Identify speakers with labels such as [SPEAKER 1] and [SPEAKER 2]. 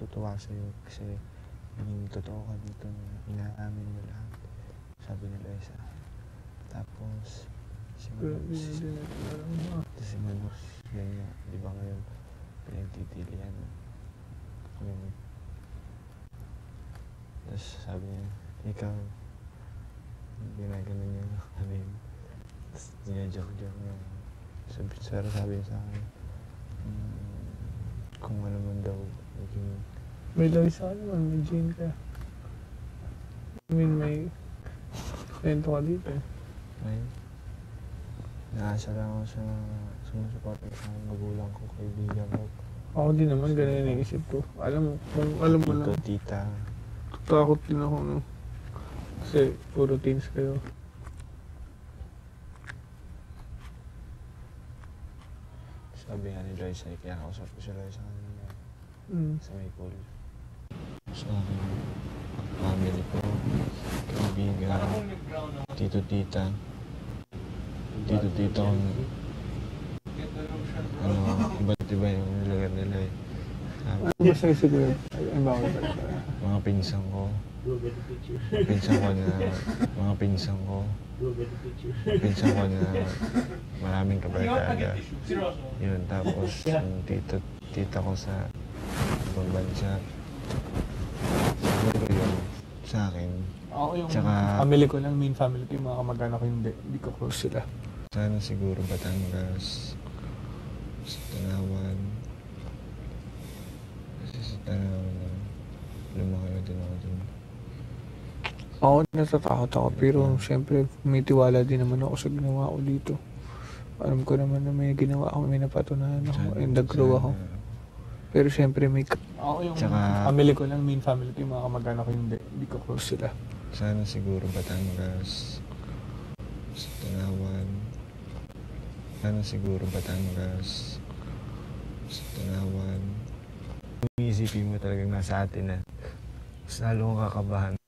[SPEAKER 1] matutuwa sa'yo kasi naging totoo ka dito na inaamin mo lahat. Sabi ni Liza. Tapos, si Manus, yun nga, di ba ngayon, pinagtitilian kami. Tapos sabi niya, ikaw, ginaganon niya kami. Tapos joke niya. Pero sabi niya sa akin, kung ano man daw, maging...
[SPEAKER 2] May Liza ka naman, may Jane ka. I mean, may kwento ka dito eh.
[SPEAKER 1] May naasa lang ako sa sumusuporta sa magulang ko, kaibigan ko.
[SPEAKER 2] Ako din naman, ganun yung naisip ko. Alam mo lang.
[SPEAKER 1] Tita.
[SPEAKER 2] Takot din ako, no? Kasi puro teens kayo.
[SPEAKER 1] Sabi nga ni Loisa, kaya nakausap ko si Loisa kanina sa may pool. Sa akin, family ko, kaibigan, tito-tita kung iba't iba yung nilagan nila eh.
[SPEAKER 2] Basta siguro, ay bawal pala.
[SPEAKER 1] Mga pinsan ko na maraming kabarkada. Yun, tapos yung tita ko sa ibang bansa. Siguro yun, sa akin.
[SPEAKER 2] Ako yung
[SPEAKER 1] Tsaka,
[SPEAKER 2] family ko lang, main family ko, yung mga kamag-anak ko hindi ko close sila.
[SPEAKER 1] sana siguro Batangas, sa Tanawan. Kasi sa Tanawan na lumaki na din ako dun.
[SPEAKER 2] Ako natatakot ako, pero siyempre may tiwala din naman ako sa ginawa ko dito. Alam ko naman na may ginawa ako, may napatunayan ako, and nag-grow ako. Pero siyempre may... Ako yung family ko lang, main family ko, yung mga kamag-anak ko hindi ko close sila.
[SPEAKER 1] Sana siguro Batangas, sa Tanawan. Sana siguro Batangas, sa Tanawan. Kung iisipin mo talagang nasa atin na, mas lalo kang kakabahan.